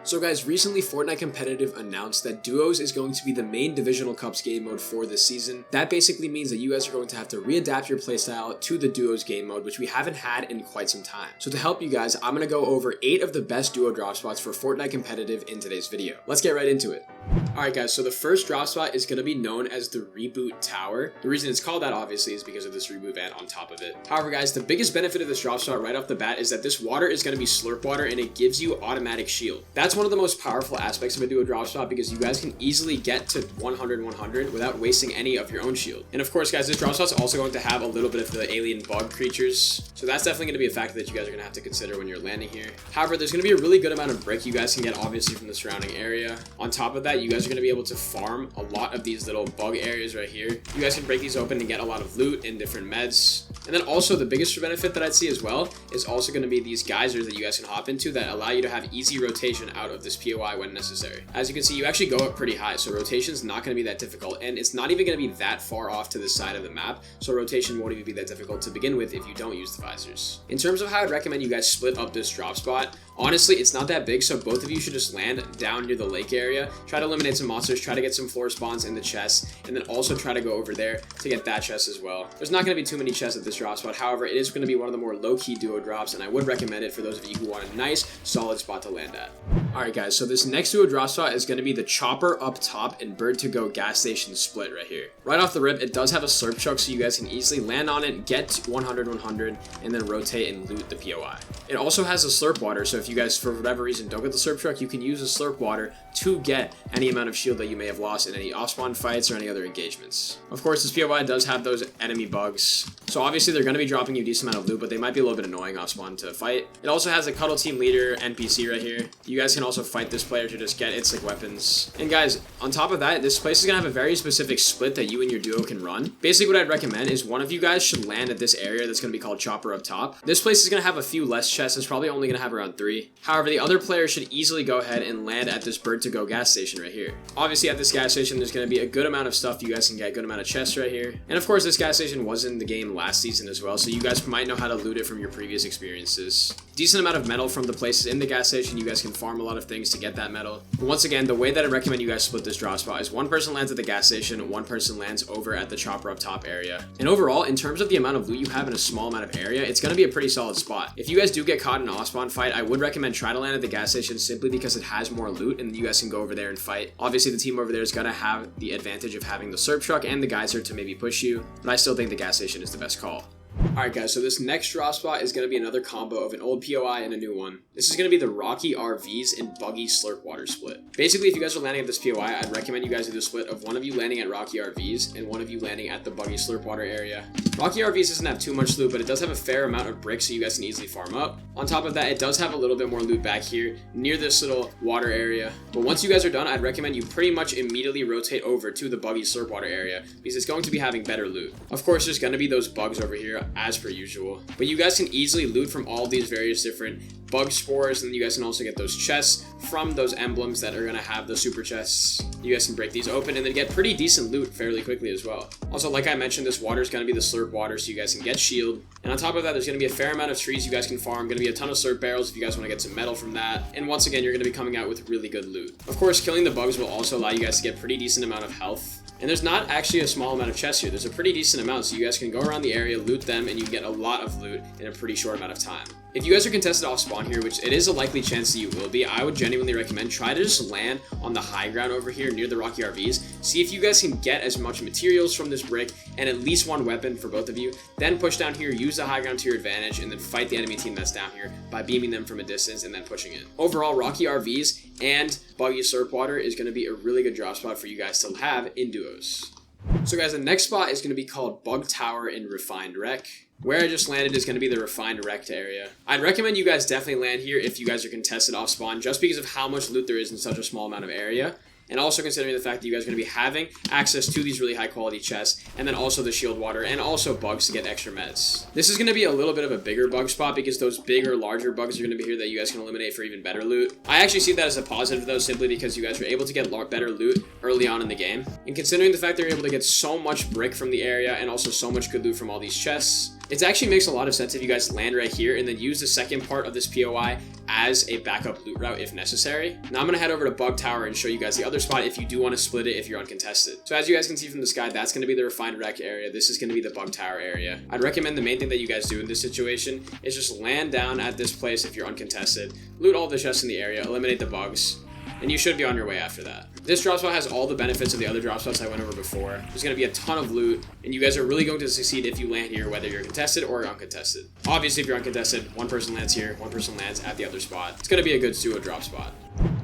So guys, recently Fortnite Competitive announced that Duos is going to be the main Divisional Cups game mode for this season. That basically means that you guys are going to have to readapt your playstyle to the Duos game mode, which we haven't had in quite some time. So to help you guys, I'm going to go over 8 of the best duo drop spots for Fortnite Competitive in today's video. Let's get right into it. Alright guys, so the first drop spot is going to be known as the Reboot Tower. The reason it's called that obviously is because of this reboot vent on top of it. However guys, the biggest benefit of this drop spot right off the bat is that this water is going to be slurp water and it gives you automatic shield. That's one of the most powerful aspects of a duo drop spot because you guys can easily get to 100-100 without wasting any of your own shield. And of course guys, this drop spot is also going to have a little bit of the alien bug creatures. So that's definitely going to be a factor that you guys are going to have to consider when you're landing here. However, there's going to be a really good amount of brick you guys can get obviously from the surrounding area. On top of that, you guys are going to be able to farm a lot of these little bug areas right here. You guys can break these open and get a lot of loot and different meds. And then also the biggest benefit that I'd see as well is also going to be these geysers that you guys can hop into that allow you to have easy rotation out of this POI when necessary. As you can see, you actually go up pretty high, so rotation is not going to be that difficult, and it's not even going to be that far off to the side of the map, so rotation won't even be that difficult to begin with if you don't use the visors. In terms of how I'd recommend you guys split up this drop spot, honestly, it's not that big, so both of you should just land down near the lake area, try to eliminate some monsters, try to get some floor spawns in the chest, and then also try to go over there to get that chest as well. There's not going to be too many chests at this drop spot, however, it is going to be one of the more low-key duo drops, and I would recommend it for those of you who want a nice, solid spot to land at. Alright guys, so this next duo drop spot is going to be the Chopper up top and Bird to Go gas station split right here. Right off the rip, it does have a slurp chuck, so you guys can easily land on it, get 100-100, and then rotate and loot the POI. It also has a slurp water, so if you guys for whatever reason don't get the slurp truck, you can use the slurp water to get any amount of shield that you may have lost in any off-spawn fights or any other engagements. Of course, this POI does have those enemy bugs, so obviously they're going to be dropping you a decent amount of loot, but they might be a little bit annoying off-spawn to fight. It also has a Cuddle Team Leader NPC right here. You guys can also fight this player to just get its like weapons. And guys, on top of that, this place is going to have a very specific split that you and your duo can run. Basically what I'd recommend is one of you guys should land at this area that's going to be called Chopper up top. This place is going to have a few less chests. It's probably only going to have around 3. However, the other player should easily go ahead and land at this Bird to Go gas station right here. Obviously at this gas station there's going to be a good amount of stuff you guys can get, good amount of chests right here. And of course this gas station was in the game last season as well, so you guys might know how to loot it from your previous experiences. Decent amount of metal from the places in the gas station. You guys can farm a lot of things to get that metal. But once again, the way that I recommend you guys split this drop spot is one person lands at the gas station, one person lands over at the Chopper up top area. And overall, in terms of the amount of loot you have in a small amount of area, it's going to be a pretty solid spot. If you guys do get caught in an off-spawn fight, I would recommend try to land at the gas station simply because it has more loot and you guys can go over there and fight. Obviously, the team over there is going to have the advantage of having the slurp truck and the geyser to maybe push you, but I still think the gas station is the best call. Alright guys, so this next drop spot is going to be another combo of an old POI and a new one. This is going to be the Rocky RVs and Buggy Slurp Water split. Basically, if you guys are landing at this POI, I'd recommend you guys do the split of one of you landing at Rocky RVs and one of you landing at the Buggy Slurp Water area. Rocky RVs doesn't have too much loot, but it does have a fair amount of bricks so you guys can easily farm up. On top of that, it does have a little bit more loot back here near this little water area. But once you guys are done, I'd recommend you pretty much immediately rotate over to the Buggy Slurp Water area because it's going to be having better loot. Of course, there's going to be those bugs over here as per usual. But you guys can easily loot from all these various different bug spores, and then you guys can also get those chests from those emblems that are going to have the super chests. You guys can break these open and then get pretty decent loot fairly quickly as well. Also, like I mentioned, this water is going to be the slurp water, so you guys can get shield. And on top of that, there's going to be a fair amount of trees you guys can farm. Going to be a ton of slurp barrels if you guys want to get some metal from that. And once again, you're going to be coming out with really good loot. Of course, killing the bugs will also allow you guys to get pretty decent amount of health. And there's not actually a small amount of chests here. There's a pretty decent amount, so you guys can go around the area, loot them, and you can get a lot of loot in a pretty short amount of time. If you guys are contested off spawn here, which it is a likely chance that you will be, I would genuinely recommend try to just land on the high ground over here near the Rocky RVs. See if you guys can get as much materials from this brick and at least one weapon for both of you. Then push down here, use the high ground to your advantage, and then fight the enemy team that's down here by beaming them from a distance and then pushing in. Overall, Rocky RVs and Buggy Slurp Water is going to be a really good drop spot for you guys to have in duos. So guys, the next spot is going to be called Bug Tower in Refined Wreck. Where I just landed is going to be the Refined Wrecked area. I'd recommend you guys definitely land here if you guys are contested off spawn, just because of how much loot there is in such a small amount of area. And also considering the fact that you guys are going to be having access to these really high quality chests, and then also the shield water, and also bugs to get extra meds. This is going to be a little bit of a bigger bug spot because those bigger, larger bugs are going to be here that you guys can eliminate for even better loot. I actually see that as a positive though, simply because you guys are able to get better loot early on in the game. And considering the fact that you're able to get so much brick from the area and also so much good loot from all these chests, It actually makes a lot of sense if you guys land right here and then use the second part of this POI as a backup loot route if necessary. Now I'm going to head over to Bug Tower and show you guys the other spot if you do want to split it if you're uncontested. So as you guys can see from the sky, that's going to be the refined wreck area. This is going to be the Bug Tower area. I'd recommend the main thing that you guys do in this situation is just land down at this place if you're uncontested, loot all the chests in the area, eliminate the bugs, and you should be on your way after that. This drop spot has all the benefits of the other drop spots I went over before. There's going to be a ton of loot, and you guys are really going to succeed if you land here, whether you're contested or uncontested. Obviously, if you're uncontested, one person lands here, one person lands at the other spot. It's going to be a good duo drop spot.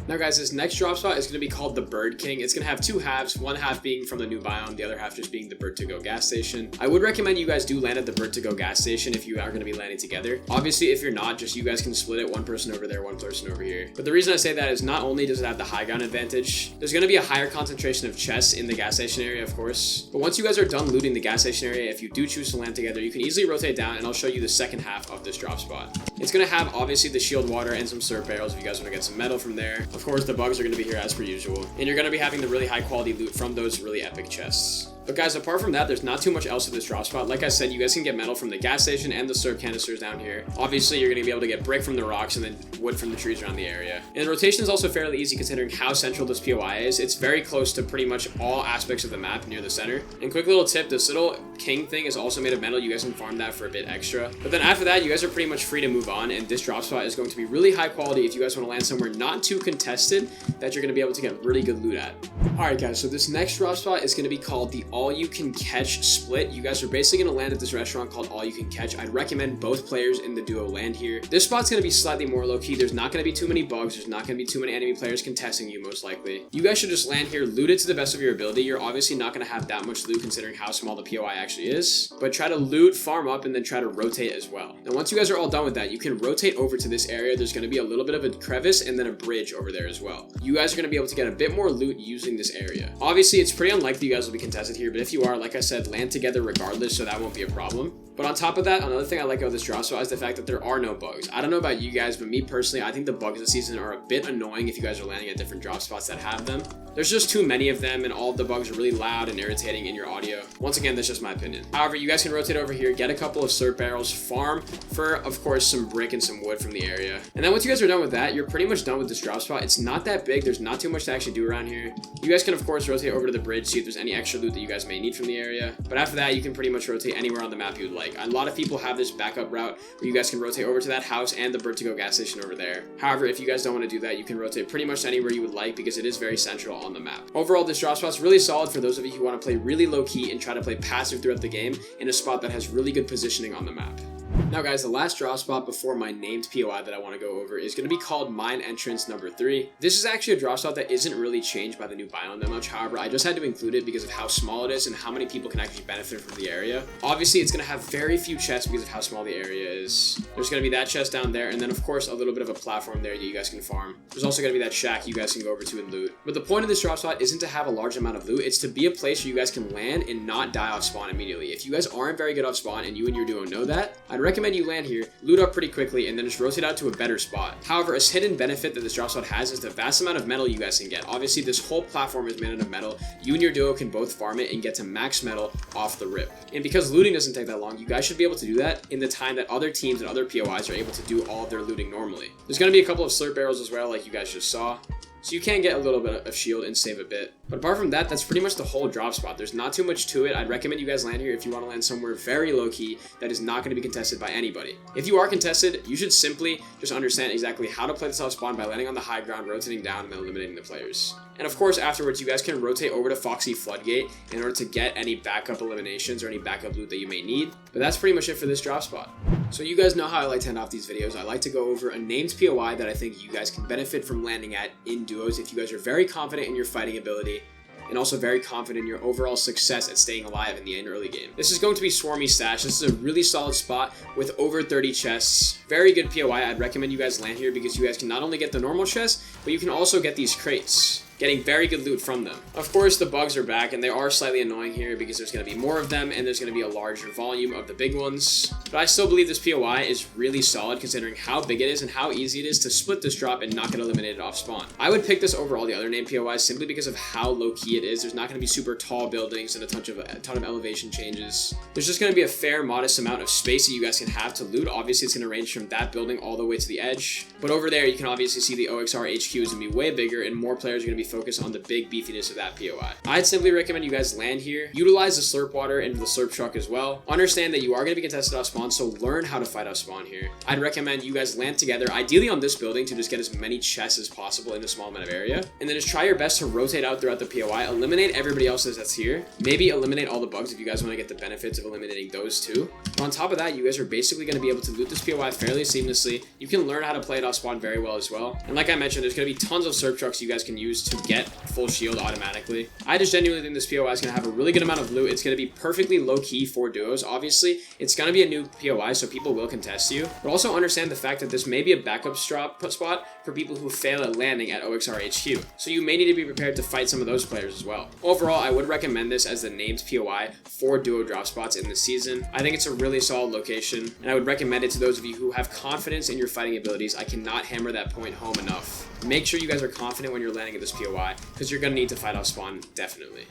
Now guys, this next drop spot is going to be called the Bird King. It's going to have two halves, one half being from the new biome, the other half just being the Bird to Go gas station. I would recommend you guys do land at the Bird to Go gas station if you are going to be landing together. Obviously, if you're not, just you guys can split it, one person over there, one person over here. But the reason I say that is not only does it have the high ground advantage, there's going to be a higher concentration of chests in the gas station area, of course. But once you guys are done looting the gas station area, if you do choose to land together, you can easily rotate down, and I'll show you the second half of this drop spot. It's going to have obviously the shield water and some syrup barrels if you guys want to get some metal from there. Of course, the bugs are going to be here as per usual, and you're going to be having the really high quality loot from those really epic chests. But guys, apart from that, there's not too much else to this drop spot. Like I said, you guys can get metal from the gas station and the syrup canisters down here. Obviously, you're going to be able to get brick from the rocks and then wood from the trees around the area. And the rotation is also fairly easy considering how central this POI is. It's very close to pretty much all aspects of the map near the center. And quick little tip, this little king thing is also made of metal. You guys can farm that for a bit extra. But then after that, you guys are pretty much free to move on, and this drop spot is going to be really high quality if you guys want to land somewhere not too contested that you're going to be able to get really good loot at. Alright guys, so this next drop spot is going to be called the All You Can Catch Split. You guys are basically going to land at this restaurant called All You Can Catch. I'd recommend both players in the duo land here. This spot's going to be slightly more low-key. There's not going to be too many bugs. There's not going to be too many enemy players contesting you, most likely. You guys should just land here, loot it to the best of your ability. You're obviously not going to have that much loot considering how small the POI actually is, but try to loot, farm up, and then try to rotate as well. Now, once you guys are all done with that, you can rotate over to this area. There's going to be a little bit of a crevice and then a bridge over there as well. You guys are going to be able to get a bit more loot using this area. Obviously, it's pretty unlikely you guys will be contested here, but if you are, like I said, land together regardless, so that won't be a problem. But on top of that, another thing I like about this drop spot is the fact that there are no bugs. I don't know about you guys, but me personally, I think the bugs this season are a bit annoying if you guys are landing at different drop spots that have them. There's just too many of them, and all of the bugs are really loud and irritating in your audio. Once again, that's just my opinion. However, you guys can rotate over here, get a couple of syrup barrels, farm for, of course, some brick and some wood from the area. And then once you guys are done with that, you're pretty much done with this drop spot. It's not that big. There's not too much to actually do around here. You guys can, of course, rotate over to the bridge, see if there's any extra loot that you guys may need from the area. But after that, you can pretty much rotate anywhere on the map you'd like. A lot of people have this backup route where you guys can rotate over to that house and the Bird to Go gas station over there. However, if you guys don't want to do that, you can rotate pretty much anywhere you would like because it is very central on the map. Overall, this drop spot is really solid for those of you who want to play really low key and try to play passive throughout the game in a spot that has really good positioning on the map. Now guys, the last drop spot before my named POI that I want to go over is going to be called Mine Entrance number 3. This is actually a drop spot that isn't really changed by the new biome that much. However, I just had to include it because of how small it is and how many people can actually benefit from the area. Obviously, it's going to have very few chests because of how small the area is. There's going to be that chest down there, and then of course a little bit of a platform there that you guys can farm. There's also going to be that shack you guys can go over to and loot. But the point of this drop spot isn't to have a large amount of loot. It's to be a place where you guys can land and not die off spawn immediately. If you guys aren't very good off spawn and you and your duo know that, I'd recommend you land here, loot up pretty quickly, and then just rotate out to a better spot. However, a hidden benefit that this drop spot has is the vast amount of metal you guys can get. Obviously, this whole platform is made out of metal. You and your duo can both farm it and get to max metal off the rip. And because looting doesn't take that long, you guys should be able to do that in the time that other teams and other POIs are able to do all of their looting normally. There's going to be a couple of slurp barrels as well, like you guys just saw. So you can get a little bit of shield and save a bit. But apart from that, that's pretty much the whole drop spot. There's not too much to it. I'd recommend you guys land here if you want to land somewhere very low-key that is not going to be contested by anybody. If you are contested, you should simply just understand exactly how to play this off spawn by landing on the high ground, rotating down, and then eliminating the players. And of course, afterwards, you guys can rotate over to Foxy Floodgate in order to get any backup eliminations or any backup loot that you may need. But that's pretty much it for this drop spot. So you guys know how I like to end off these videos. I like to go over a named POI that I think you guys can benefit from landing at in duos if you guys are very confident in your fighting ability and also very confident in your overall success at staying alive in the end early game. This is going to be Swarmy Stash. This is a really solid spot with over 30 chests. Very good POI. I'd recommend you guys land here because you guys can not only get the normal chests, but you can also get these crates. getting very good loot from them. Of course, the bugs are back, and they are slightly annoying here because there's going to be more of them, and there's going to be a larger volume of the big ones. But I still believe this POI is really solid considering how big it is and how easy it is to split this drop and not get eliminated off spawn. I would pick this over all the other named POIs simply because of how low-key it is. There's not going to be super tall buildings and a ton of elevation changes. There's just going to be a fair, modest amount of space that you guys can have to loot. Obviously, it's going to range from that building all the way to the edge. But over there, you can obviously see the OXR HQ is going to be way bigger, and more players are going to be focused on the big beefiness of that POI. I'd simply recommend you guys land here, utilize the slurp water and the slurp truck as well. Understand that you are going to be contested off spawn, so learn how to fight off spawn here. I'd recommend you guys land together, ideally on this building, to just get as many chests as possible in a small amount of area, and then just try your best to rotate out throughout the POI, eliminate everybody else that's here, maybe eliminate all the bugs if you guys want to get the benefits of eliminating those too. But on top of that, you guys are basically going to be able to loot this POI fairly seamlessly. You can learn how to play it off spawn very well as well, and like I mentioned, there's going to be tons of slurp trucks you guys can use to get full shield automatically. I just genuinely think this POI is going to have a really good amount of loot. It's going to be perfectly low-key for duos. Obviously, it's going to be a new POI, so people will contest you, but also understand the fact that this may be a backup spot for people who fail at landing at OXR HQ, so you may need to be prepared to fight some of those players as well. Overall, I would recommend this as the named POI for duo drop spots in this season. I think it's a really solid location, and I would recommend it to those of you who have confidence in your fighting abilities. I cannot hammer that point home enough. Make sure you guys are confident when you're landing at this POI, because you're going to need to fight off spawn, definitely.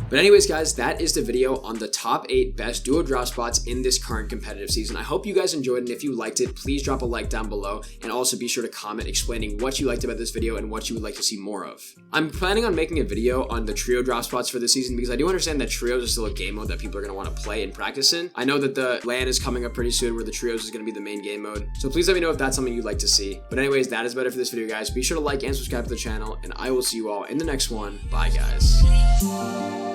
But anyways, guys, that is the video on the top 8 best duo drop spots in this current competitive season. I hope you guys enjoyed, and if you liked it, please drop a like down below, and also be sure to comment explaining what you liked about this video and what you would like to see more of. I'm planning on making a video on the trio drop spots for this season because I do understand that trios are still a game mode that people are going to want to play and practice in. I know that the LAN is coming up pretty soon where the trios is going to be the main game mode, so please let me know if that's something you'd like to see. But anyways, that is about it for this video, guys. Be sure to like and subscribe to the channel, and I will see you all in the next one. Bye, guys.